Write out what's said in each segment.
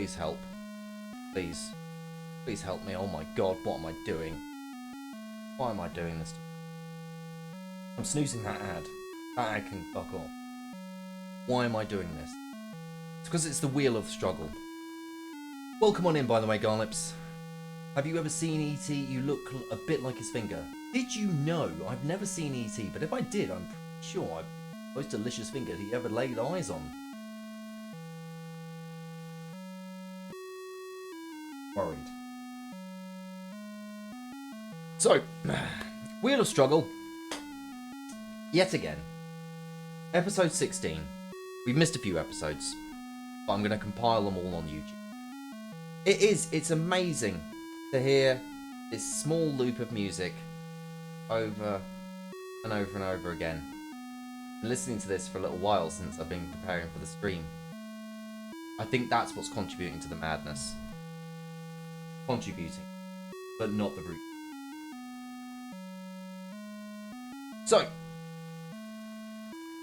Please help. Please. Please help me. Oh my god, what am I doing? Why am I doing this? I'm snoozing that ad. That ad can fuck off. Why am I doing this? It's because it's the wheel of struggle. Welcome on in, by the way, Garlips. Have you ever seen E.T.? You look a bit like his finger. Did you know? I've never seen E.T., but if I did, I'm pretty sure I've the most delicious finger he ever laid eyes on. Worried. So, Wheel of Struggle. Yet again. Episode 16. We've missed a few episodes, but I'm going to compile them all on YouTube. It's amazing to hear this small loop of music over and over and over again. I've been listening to this for a little while since I've been preparing for the stream. I think that's what's contributing to the madness. Contributing, but not the root. So,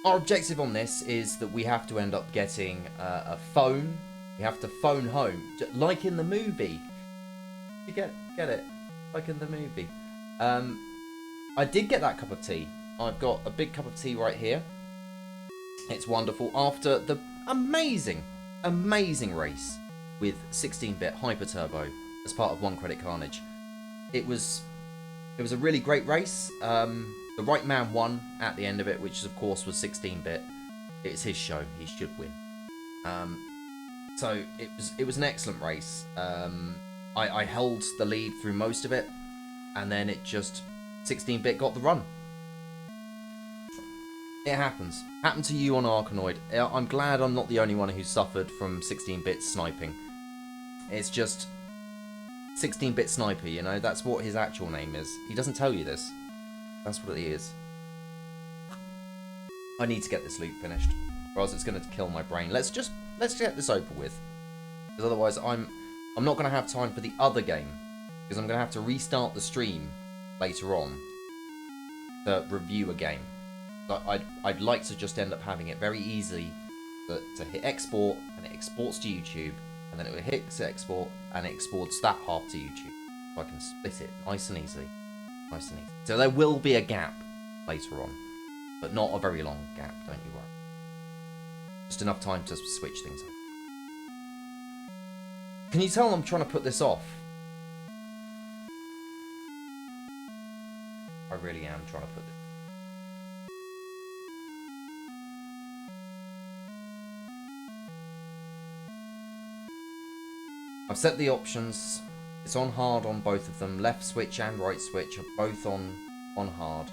our objective on this is that we have to end up getting a phone. We have to phone home, like in the movie. You get it? Like in the movie. I did get that cup of tea. I've got a big cup of tea right here. It's wonderful. After the amazing race with 16-bit Hyper Turbo as part of One Credit Carnage. It was a really great race. The right man won at the end of it, which of course was 16-bit. It's his show. He should win. So it was an excellent race. I held the lead through most of it, and then it just 16-bit got the run. It happens. Happened to you on Arkanoid. I'm glad I'm not the only one who suffered from 16-bit sniping. It's just 16-bit sniper, you know, that's what his actual name is. He doesn't tell you this. That's what he is. I need to get this loop finished, or else it's going to kill my brain. Let's get this over with, because otherwise I'm not going to have time for the other game, because I'm going to have to restart the stream later on to review a game. So I'd like to just end up having it very easy to hit export, and it exports to YouTube, and then it will hit export, and it exports that half to YouTube, so I can split it nice and easy. Nice and easy. So there will be a gap later on, but not a very long gap, don't you worry. Just enough time to switch things up. Can you tell I'm trying to put this off? I really am trying to put this. I've set the options. It's on hard on both of them. Left switch and right switch are both on hard.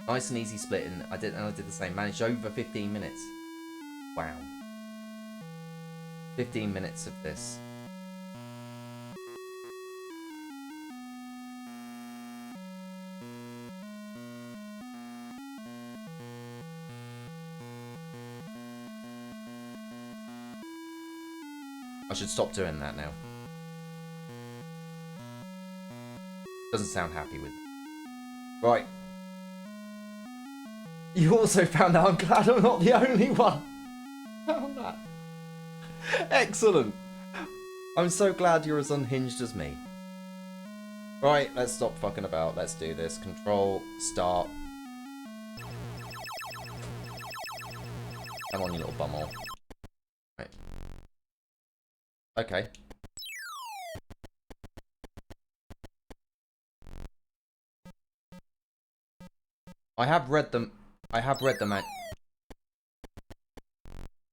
Nice and easy splitting. I did the same. Managed over 15 minutes. Wow. 15 minutes of this. I should stop doing that now. Doesn't sound happy with it. Right. You also found out. I'm glad I'm not the only one. Found that. Excellent. I'm so glad you're as unhinged as me. Right, let's stop fucking about. Let's do this. Control, start. Come on, you little bumhole. Right. Okay. I have read them. I have read the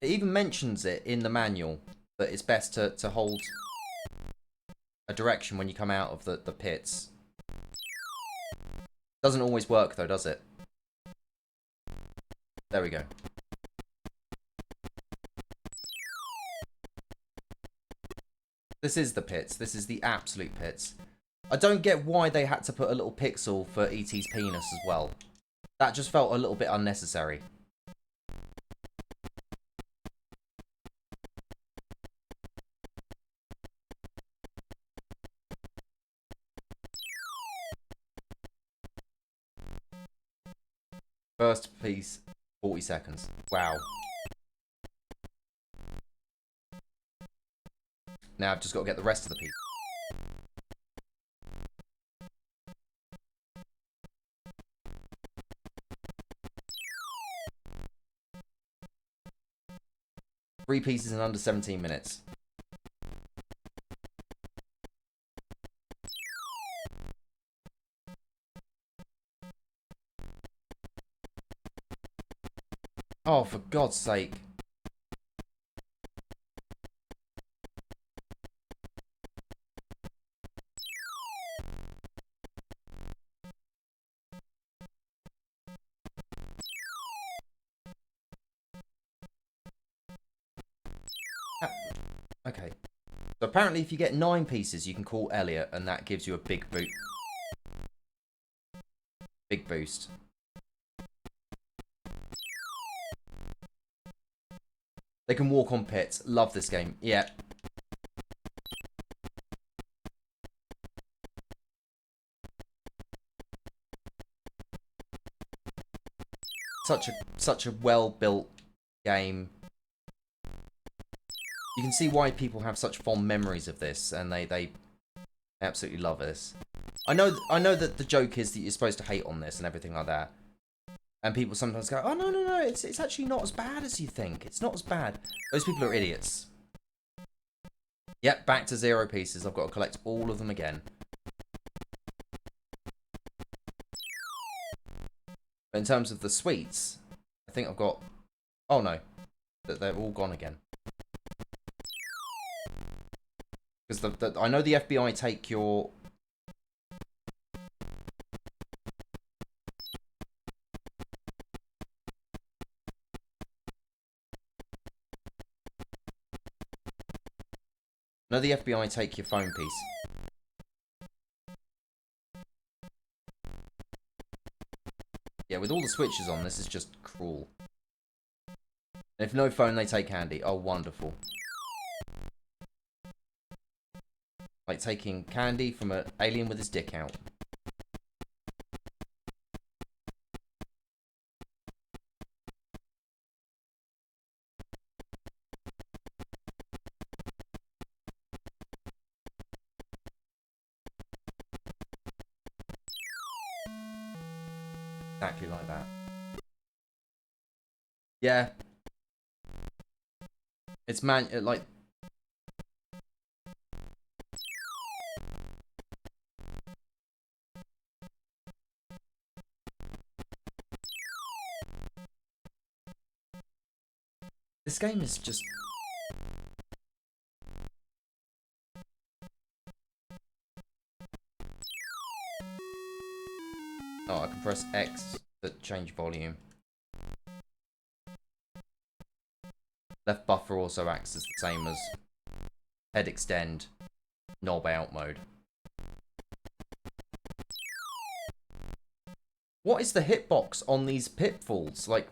It even mentions it in the manual that it's best to hold a direction when you come out of the pits. Doesn't always work though, does it? There we go. This is the pits. This is the absolute pits. I don't get why they had to put a little pixel for E.T.'s penis as well. That just felt a little bit unnecessary. First piece, 40 seconds. Wow. Now I've just got to get the rest of the piece. Three pieces in under 17 minutes. Oh, for God's sake. Okay. So apparently if you get 9 pieces, you can call Elliot, and that gives you a big boot. Big boost. They can walk on pits. Love this game. Yeah. Such a well-built game. You can see why people have such fond memories of this, and they absolutely love this. I know that the joke is that you're supposed to hate on this and everything like that. And people sometimes go, oh, no, it's actually not as bad as you think. It's not as bad. Those people are idiots. Yep, back to 0 pieces. I've got to collect all of them again. But in terms of the sweets, I think I've got... Oh, no. They're all gone again. Because I know the FBI take your... I know the FBI take your phone piece. Yeah, with all the switches on, this is just cruel. And if no phone, they take candy. Oh, wonderful. Like taking candy from an alien with his dick out. Exactly like that. Yeah. It's like... This game is just... Oh, I can press X to change volume. Left buffer also acts as the same as head extend, knob out mode. What is the hitbox on these pitfalls? Like...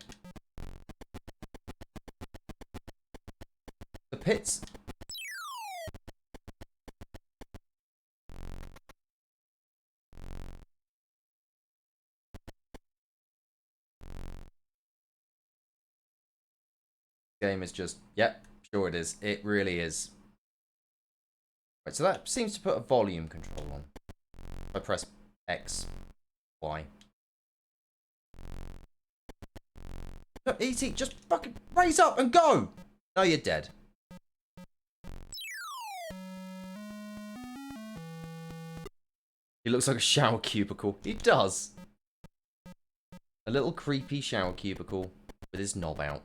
The pits... Game is just... Yep, sure it is. It really is. Right, so that seems to put a volume control on. If I press X, Y. No, E.T., just fucking raise up and go! No, you're dead. He looks like a shower cubicle. He does. A little creepy shower cubicle with his knob out.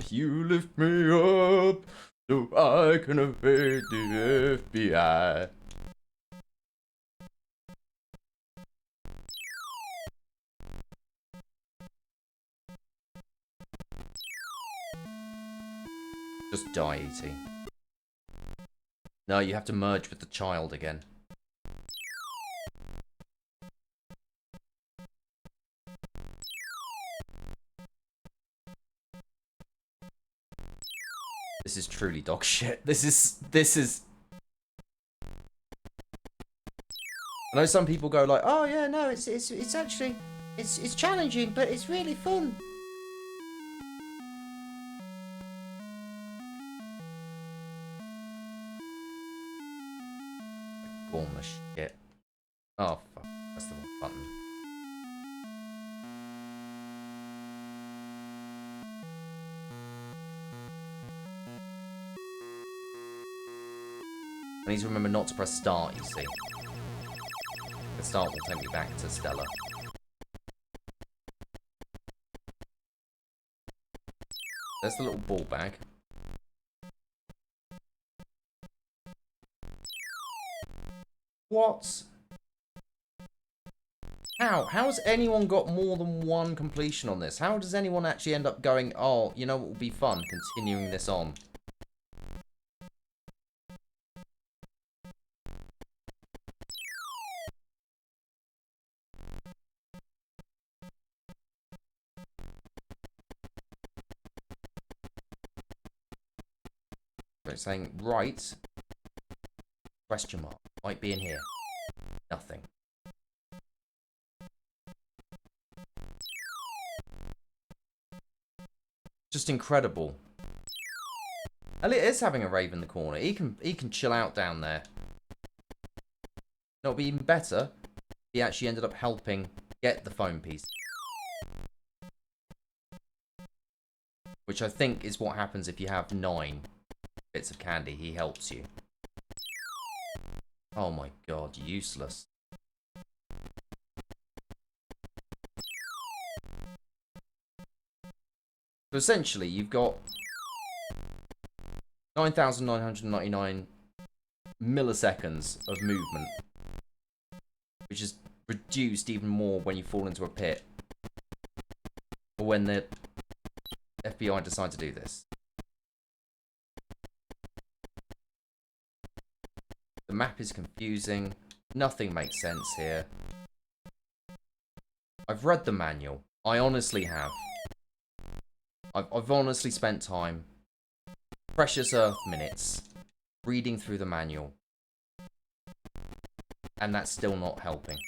You lift me up so I can evade the FBI. Just die, E.T. No, you have to merge with the child again. This is truly dog shit. This is... I know some people go like, oh yeah, no, it's actually, it's challenging, but it's really fun. Go on the shit. Oh, fuck. That's the wrong button. I need to remember not to press start, you see. The start will take me back to Stella. There's the little ball bag. What? How? How has anyone got more than one completion on this? How does anyone actually end up going, oh, you know what would be fun? Continuing this on. So it's saying, right, question mark, might be in here. Nothing. Just incredible. Elliot is having a rave in the corner. He can chill out down there. It'll be even better if he actually ended up helping get the phone piece. Which I think is what happens if you have 9 bits of candy. He helps you. Oh my god, useless. So essentially, you've got 9,999 milliseconds of movement, which is reduced even more when you fall into a pit, or when the FBI decide to do this. The map is confusing. Nothing makes sense here. I've read the manual. I honestly have. I've honestly spent time, precious Earth minutes, reading through the manual. And that's still not helping.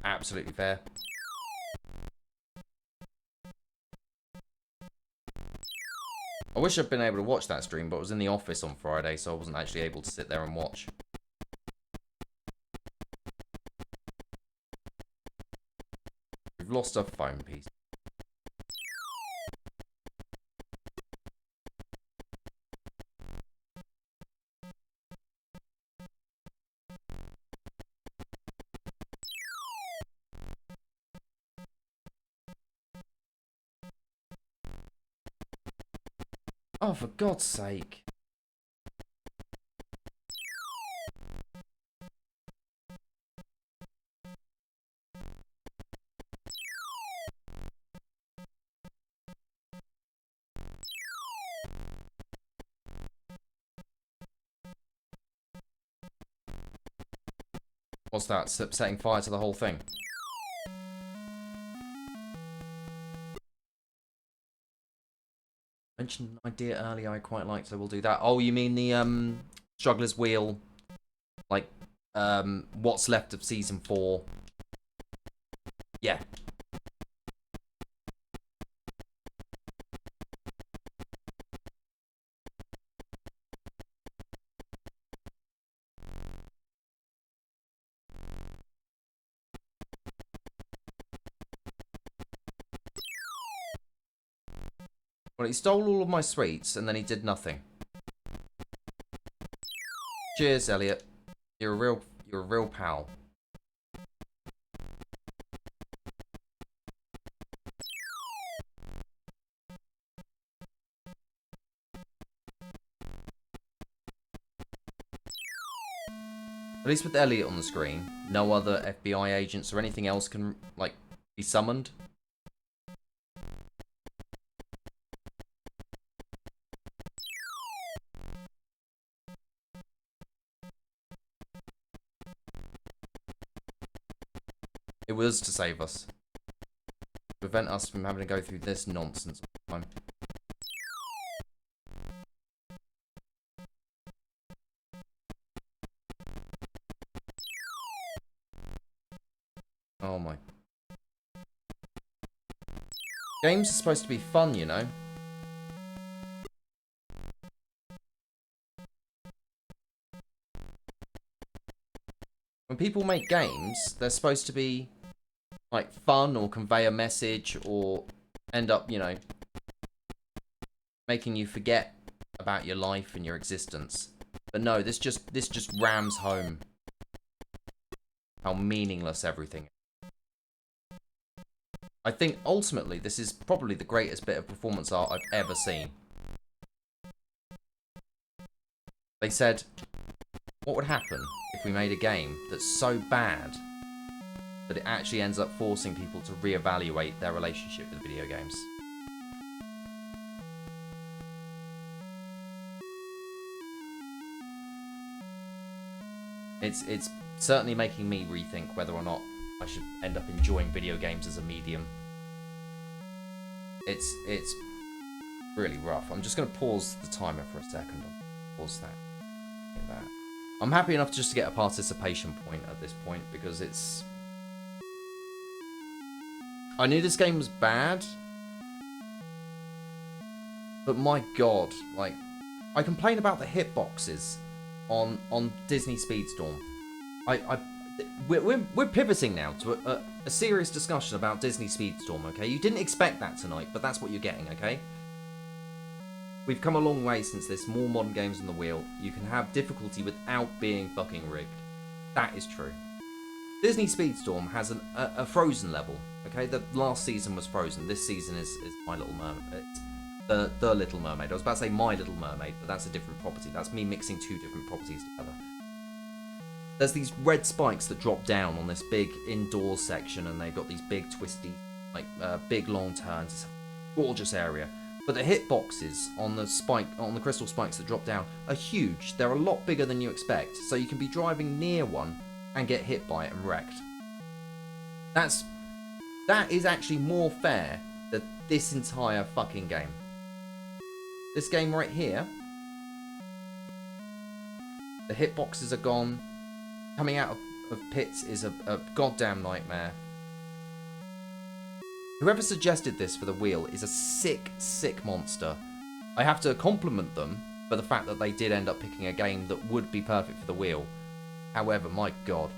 Absolutely fair. I wish I'd been able to watch that stream, but I was in the office on Friday, so I wasn't actually able to sit there and watch. We've lost our phone piece. Oh, for God's sake. What's that? Setting fire to the whole thing? Mentioned an idea earlier I quite liked, so we'll do that. Oh, you mean the Struggler's Wheel? Like, what's left of Season 4? Yeah. Well, he stole all of my sweets, and then he did nothing. Cheers, Elliot. You're a real pal. At least with Elliot on the screen, no other FBI agents or anything else can, like, be summoned. It was to save us. Prevent us from having to go through this nonsense all the time. Oh my. Games are supposed to be fun, you know? When people make games, they're supposed to be, like, fun or convey a message or end up, you know, making you forget about your life and your existence. But no, this just rams home how meaningless everything is. I think ultimately this is probably the greatest bit of performance art I've ever seen. They said, what would happen if we made a game that's so bad that it actually ends up forcing people to reevaluate their relationship with video games? It's certainly making me rethink whether or not I should end up enjoying video games as a medium. It's really rough. I'm just going to pause the timer for a second. Pause that. Like that. I'm happy enough just to get a participation point at this point because it's... I knew this game was bad, but my god, like, I complain about the hitboxes on Disney Speedstorm. We're pivoting now to a serious discussion about Disney Speedstorm, okay? You didn't expect that tonight, but that's what you're getting, okay? We've come a long way since this. More modern games on the wheel. You can have difficulty without being fucking rigged. That is true. Disney Speedstorm has a Frozen level, okay? The last season was Frozen. This season is My Little Mermaid. It's the Little Mermaid. I was about to say My Little Mermaid, but that's a different property. That's me mixing two different properties together. There's these red spikes that drop down on this big indoor section, and they've got these big twisty, like big long turns. It's a gorgeous area. But the hitboxes on the crystal spikes that drop down are huge. They're a lot bigger than you expect, so you can be driving near one and get hit by it and wrecked. That is actually more fair than this entire fucking game. This game right here, the hitboxes are gone. Coming out of pits is a goddamn nightmare. Whoever suggested this for the wheel is a sick, sick monster. I have to compliment them for the fact that they did end up picking a game that would be perfect for the wheel. However, my god.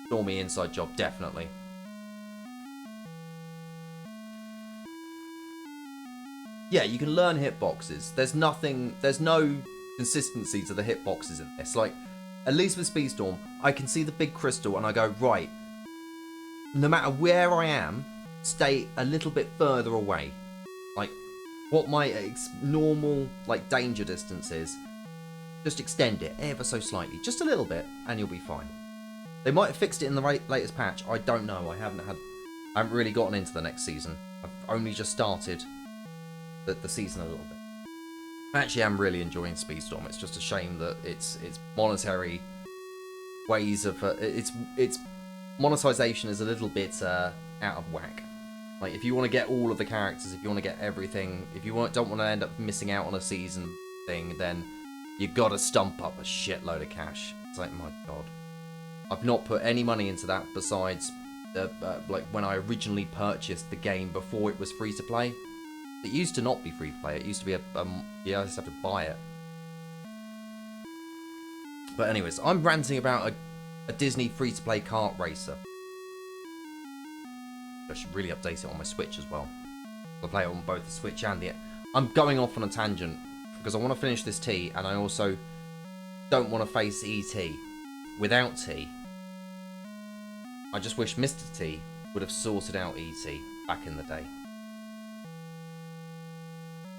Stormy inside job, definitely. Yeah, you can learn hitboxes. There's no consistency to the hitboxes in this. Like, at least with Speedstorm, I can see the big crystal and I go, right, no matter where I am, stay a little bit further away. Like, what my normal, like, danger distance is, just extend it ever so slightly, just a little bit, and you'll be fine. They might have fixed it in the latest patch, I don't know, I haven't really gotten into the next season. I've only just started the season a little bit. Actually, I'm really enjoying Speedstorm. It's just a shame that its monetary ways of its monetization is a little bit out of whack. Like, if you want to get all of the characters, if you want to get everything, if you don't want to end up missing out on a season thing, then you gotta stump up a shitload of cash. It's like, my god, I've not put any money into that besides like when I originally purchased the game before it was free to play. It used to not be free to play. It used to be you just have to buy it. But anyways, I'm ranting about a Disney free-to-play kart racer. I should really update it on my Switch as well. I play it on both the Switch and the... I'm going off on a tangent because I want to finish this T, and I also don't want to face ET. Without T, I just wish Mr. T would have sorted out ET back in the day.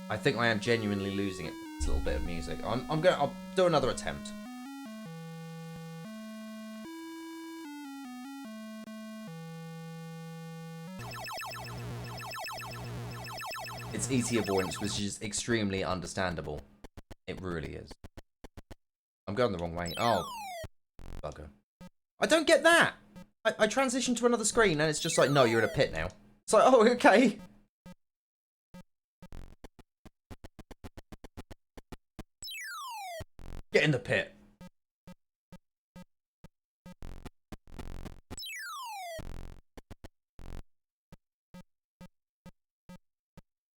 I think I am genuinely losing it for this little bit of music. I'll do another attempt. It's ET avoidance, which is extremely understandable. It really is. I'm going the wrong way. Oh, bugger. I don't get that! I transition to another screen and it's just like, no, you're in a pit now. It's like, oh, okay. Get in the pit.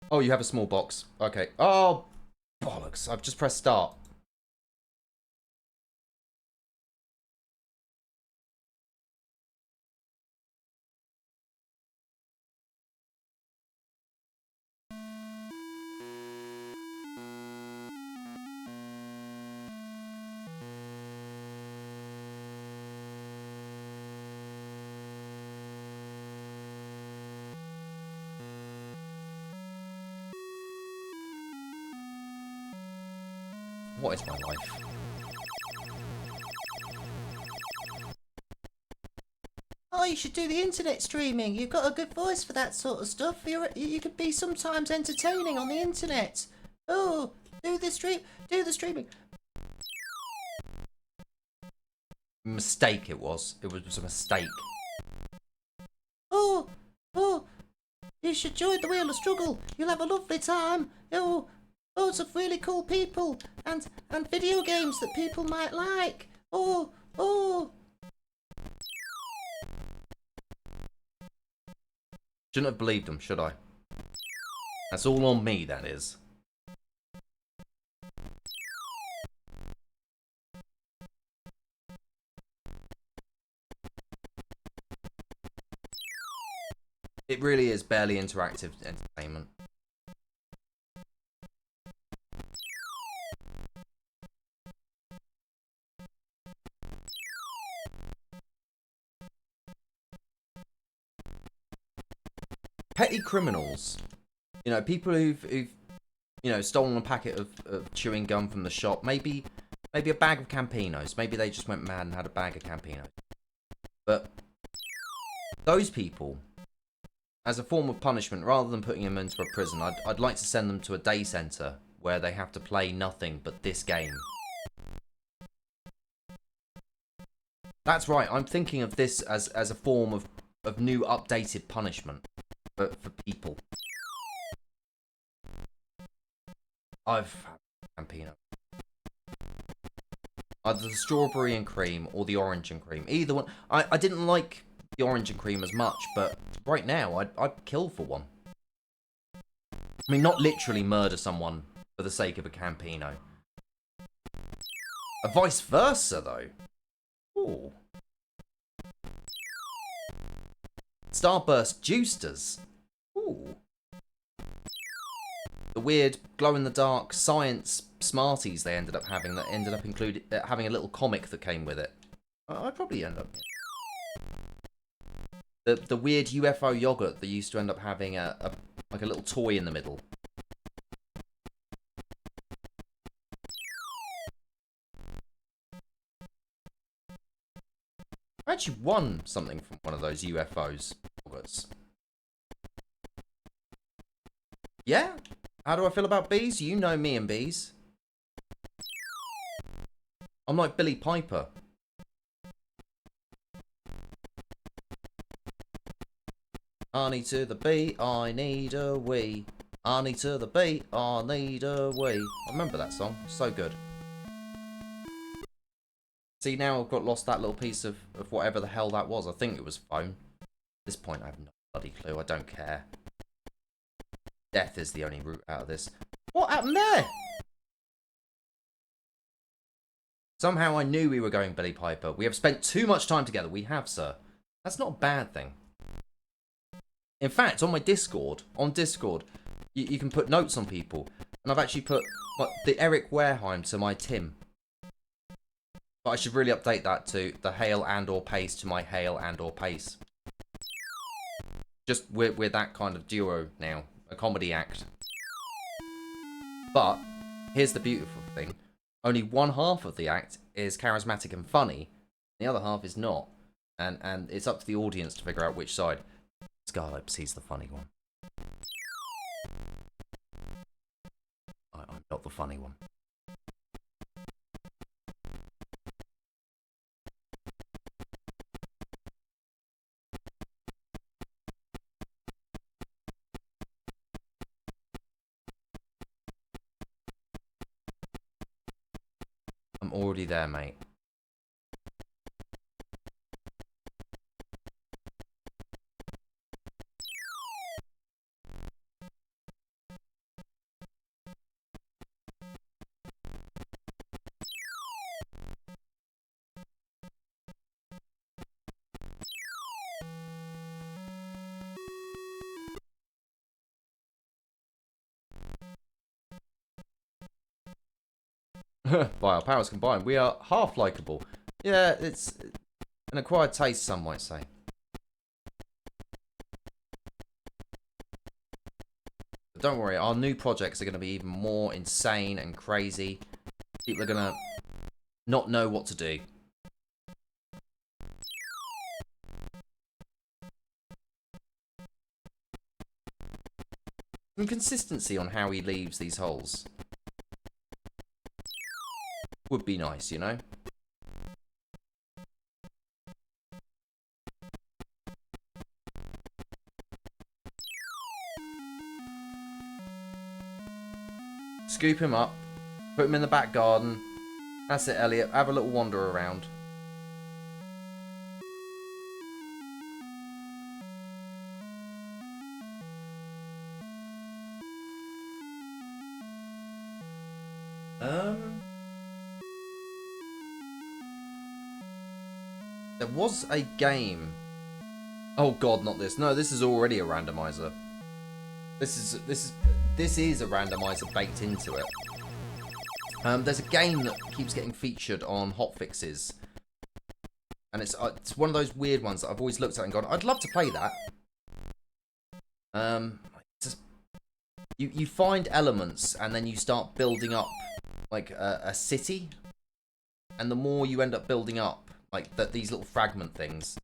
Oh, you have a small box. Okay. Oh, bollocks. I've just pressed start. What is my life? Oh, you should do the internet streaming. You've got a good voice for that sort of stuff. You could be sometimes entertaining on the internet. Oh, do the stream. Do the streaming. Mistake it was. It was a mistake. Oh, oh, you should join the Wheel of Struggle. You'll have a lovely time. Oh, loads of really cool people and video games that people might like. Oh, oh. Shouldn't have believed him, should I? That's all on me, that is. It really is barely interactive entertainment. Petty criminals. You know, people who've you know, stolen a packet of chewing gum from the shop. Maybe a bag of Campinos. Maybe they just went mad and had a bag of Campinos. But those people, as a form of punishment, rather than putting them into a prison, I'd like to send them to a day centre where they have to play nothing but this game. That's right, I'm thinking of this as a form of new updated punishment for people. I've had Campino. Either the strawberry and cream or the orange and cream. Either one. I didn't like the orange and cream as much, but right now I'd kill for one. I mean, not literally murder someone for the sake of a Campino. A vice versa, though. Ooh. Starburst Juicers. Ooh. The weird glow-in-the-dark science Smarties they ended up having that ended up having a little comic that came with it. I'd probably end up... The weird UFO yogurt that used to end up having like a little toy in the middle. I actually won something from one of those UFOs yogurts. Yeah? How do I feel about bees? You know me and bees. I'm like Billy Piper. Honey to the bee, I need a wee. Honey to the bee, I need a wee. I remember that song. So good. See, now I've got lost that little piece of whatever the hell that was. I think it was phone. At this point, I have no bloody clue. I don't care. Death is the only route out of this. What happened there? Somehow I knew we were going Billy Piper. We have spent too much time together. We have, sir. That's not a bad thing. In fact, on my Discord, you can put notes on people. And I've actually put the Eric Wareheim to my Tim. But I should really update that to the Hale and or Pace to my Hale and or Pace. Just we're that kind of duo now. A comedy act. But, here's the beautiful thing. Only one half of the act is charismatic and funny. The other half is not. And it's up to the audience to figure out which side. Scarlopes, he's the funny one. I'm not the funny one. I'm already there, mate. By our powers combined, we are half likable. Yeah, it's an acquired taste, some might say. But don't worry, our new projects are going to be even more insane and crazy. People are going to not know what to do. And consistency on how he leaves these holes would be nice, you know? Scoop him up, put him in the back garden. That's it, Elliot. Have a little wander around. There was a game. Oh god, not this. No, this is already a randomizer. This is a randomizer baked into it. There's a game that keeps getting featured on hotfixes, and it's one of those weird ones that I've always looked at and gone, I'd love to play that. Just, you find elements and then you start building up like a city, and the more you end up building up like these little fragment things,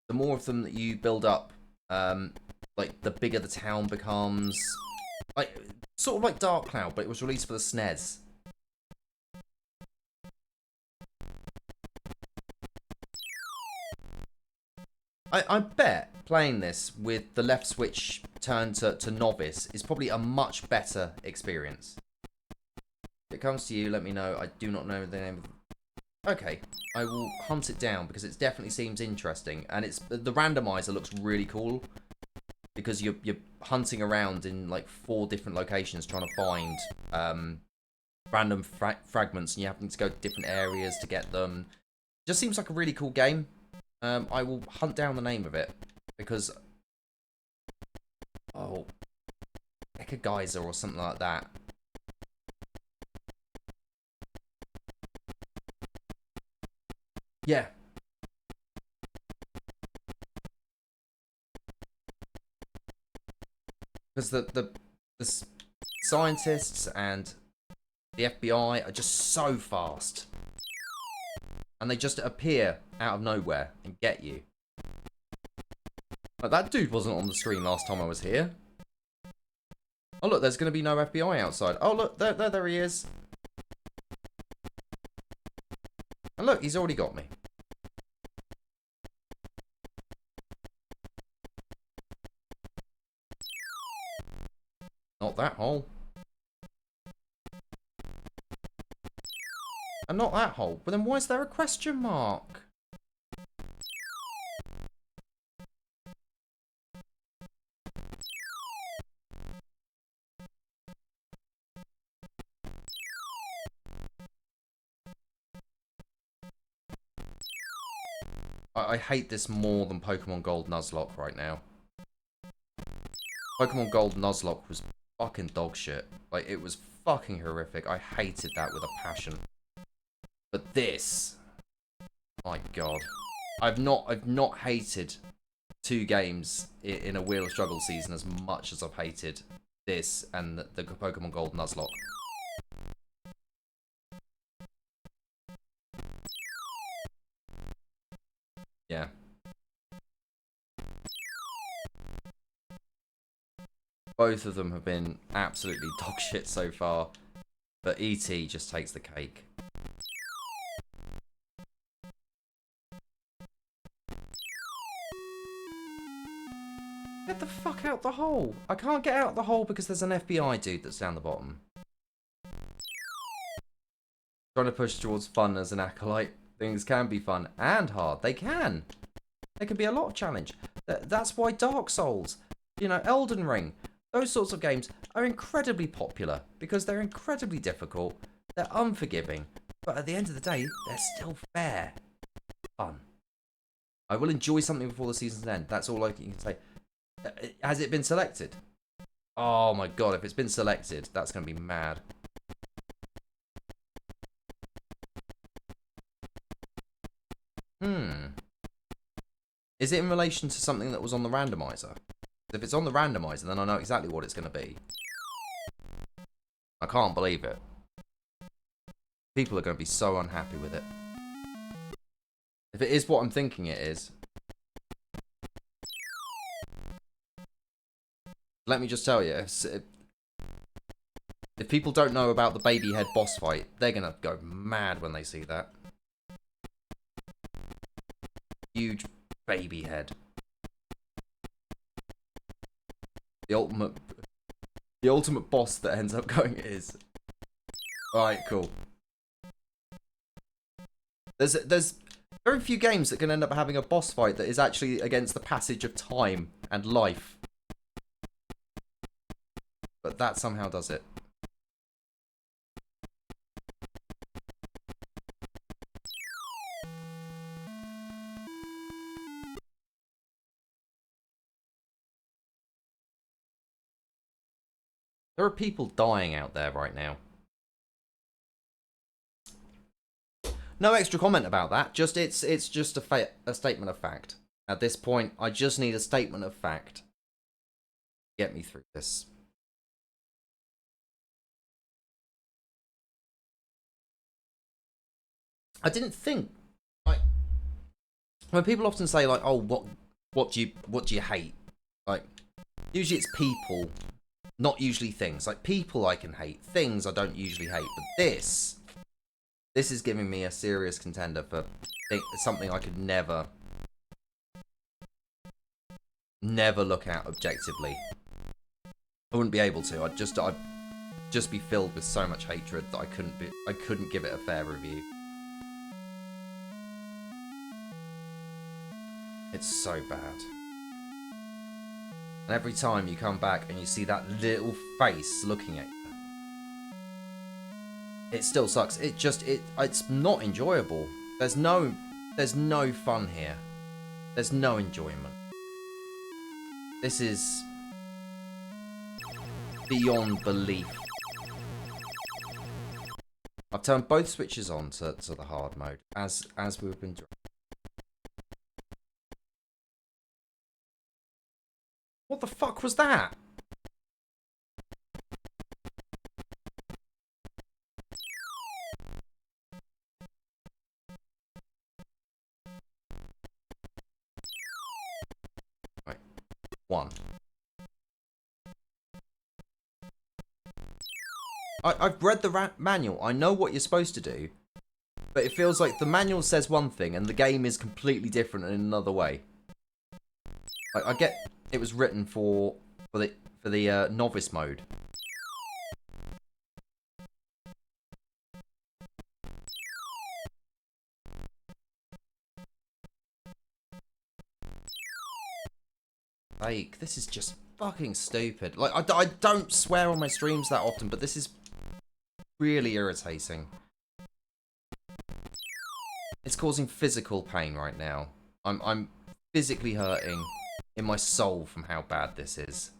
the more of them that you build up, like the bigger the town becomes. Like sort of like Dark Cloud, but it was released for the SNES. I bet playing this with the left switch turned to novice is probably a much better experience. If it comes to you, let me know. I do not know the name of... Okay, I will hunt it down because it definitely seems interesting, and the randomizer looks really cool because you're hunting around in like 4 different locations trying to find random fragments, and you happen to go to different areas to get them. Just seems like a really cool game. I will hunt down the name of it because Eka Geyser or something like that. Yeah. Because the scientists and the FBI are just so fast. And they just appear out of nowhere and get you. Like, that dude wasn't on the screen last time I was here. Oh look, there's going to be no FBI outside. Oh look, there he is. And look, he's already got me. Not that hole. And not that hole. But then why is there a question mark? I hate this more than Pokemon Gold Nuzlocke right now. Pokemon Gold Nuzlocke was fucking dog shit. Like, it was fucking horrific. I hated that with a passion. But this, my god, I've not hated 2 games in a Wheel of Struggle season as much as I've hated this and the Pokemon Gold Nuzlocke. Yeah. Both of them have been absolutely dog shit so far, but E.T. just takes the cake. Get the fuck out the hole! I can't get out the hole because there's an FBI dude that's down the bottom. Trying to push towards fun as an acolyte. Things can be fun and hard. They can. There can be a lot of challenge. That's why Dark Souls, you know, Elden Ring, those sorts of games are incredibly popular because they're incredibly difficult. They're unforgiving, but at the end of the day, they're still fair. Fun. I will enjoy something before the season's end. That's all I can say. Has it been selected? Oh my god, if it's been selected, that's going to be mad. Is it in relation to something that was on the randomizer? If it's on the randomizer, then I know exactly what it's going to be. I can't believe it. People are going to be so unhappy with it. If it is what I'm thinking it is. Let me just tell you, if people don't know about the baby head boss fight, they're going to go mad when they see that. Huge baby head. The ultimate boss that ends up going is. Alright, cool. There's very few games that can end up having a boss fight that is actually against the passage of time and life. But that somehow does it. There are people dying out there right now. No extra comment about that. Just it's just a statement of fact. At this point, I just need a statement of fact. Get me through this. I didn't think, like, when people often say like, oh, what do you hate? Like, usually it's people, not usually things. Like, people I can hate, things I don't usually hate. But this is giving me a serious contender for something I could never look at objectively. I wouldn't be able to. I'd just be filled with so much hatred that I couldn't give it a fair review. It's so bad. And every time you come back and you see that little face looking at you, it still sucks. It's not enjoyable. There's no fun here. There's no enjoyment. This is beyond belief. I've turned both switches on to the hard mode as we've been. What the fuck was that? Right. One. I've read the manual. I know what you're supposed to do. But it feels like the manual says one thing and the game is completely different in another way. I get it was written for the novice mode. Like, this is just fucking stupid. Like, I don't swear on my streams that often, but this is really irritating. It's causing physical pain right now. I'm physically hurting in my soul from how bad this is.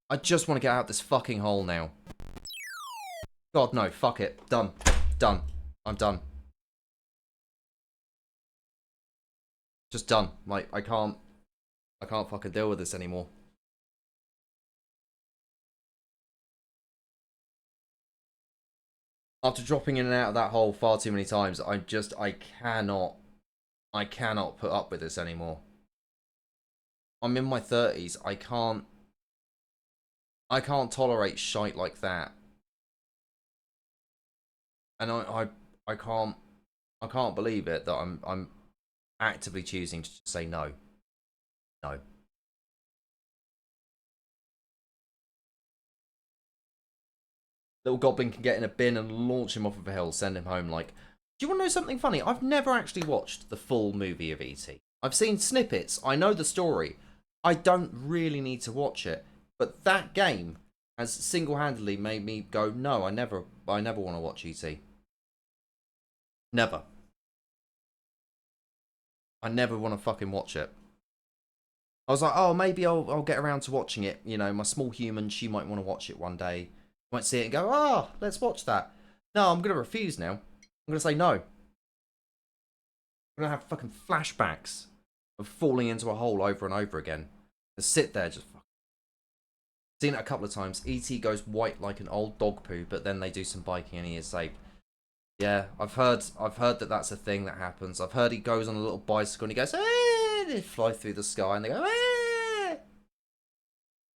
I just want to get out this fucking hole now. God, no, fuck it. Done. Done. I'm done. Just done. Like, I can't fucking deal with this anymore. After dropping in and out of that hole far too many times, I cannot put up with this anymore. I'm in my 30s. I can't tolerate shite like that. And I can't believe it that I'm actively choosing to say no. No. Little goblin can get in a bin and launch him off of a hill, send him home. Like, do you want to know something funny? I've never actually watched the full movie of E.T. I've seen snippets. I know the story. I don't really need to watch it. But that game has single-handedly made me go, no, I never want to watch E.T. Never. I never want to fucking watch it. I was like, oh, maybe I'll get around to watching it. You know, my small human, she might want to watch it one day. Might see it and go, oh, let's watch that. No, I'm going to refuse now. I'm going to say no. I'm going to have fucking flashbacks of falling into a hole over and over again. Just sit there, just fucking. Seen it a couple of times. E.T. goes white like an old dog poo, but then they do some biking and he is safe. Yeah, I've heard that that's a thing that happens. I've heard he goes on a little bicycle and he goes, and they fly through the sky and they go, ah!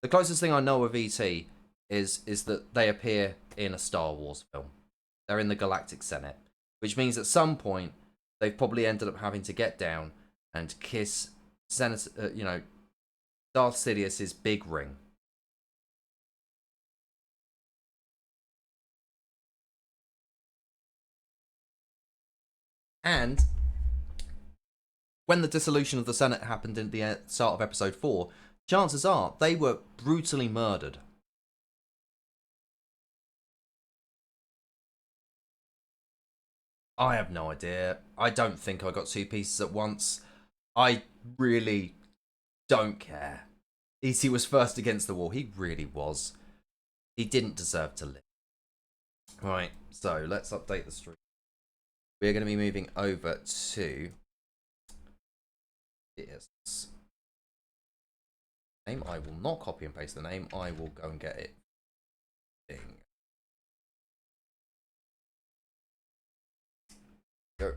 The closest thing I know of E.T. is that they appear in a Star Wars film. They're in the Galactic Senate, which means at some point they've probably ended up having to get down and kiss Senator, Darth Sidious's big ring. And when the dissolution of the Senate happened in the start of episode 4, chances are they were brutally murdered. I have no idea. I don't think I got two pieces at once. I really don't care. E.T. was first against the wall. He really was. He didn't deserve to live. Right, so let's update the stream. We're going to be moving over to this name. I will not copy and paste the name. I will go and get it. Thing. Go.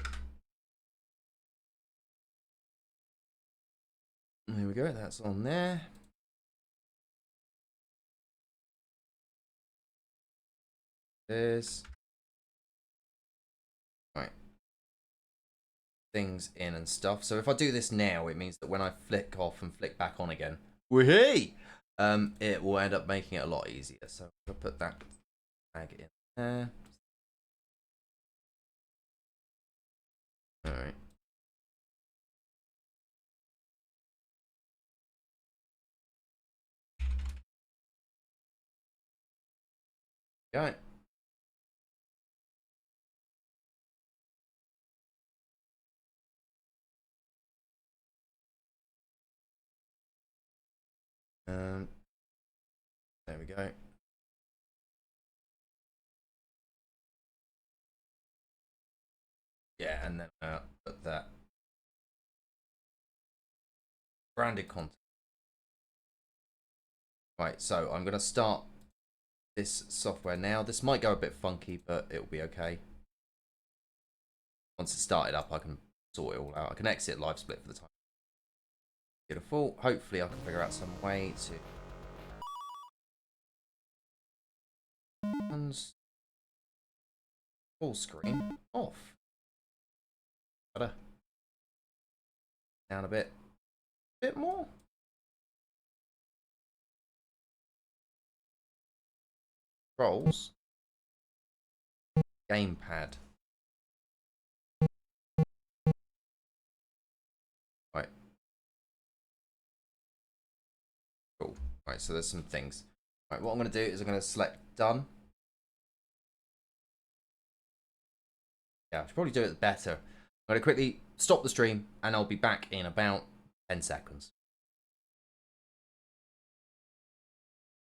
There we go. That's on there. This. Right. Things in and stuff. So if I do this now, it means that when I flick off and flick back on again, woohoo! It will end up making it a lot easier. So I'll put that tag in there. Alright. Go. There we go. Yeah, and then put that branded content. Right, so I'm going to start this software now. This might go a bit funky, but it'll be okay. Once it's started up, I can sort it all out. I can exit live split for the time. Beautiful. Hopefully I can figure out some way to full screen off. Better. Down a bit more. Controls. Gamepad. Right. Cool. Right, so there's some things. Right, what I'm going to do is I'm going to select done. Yeah, I should probably do it better. I'm going to quickly stop the stream and I'll be back in about 10 seconds.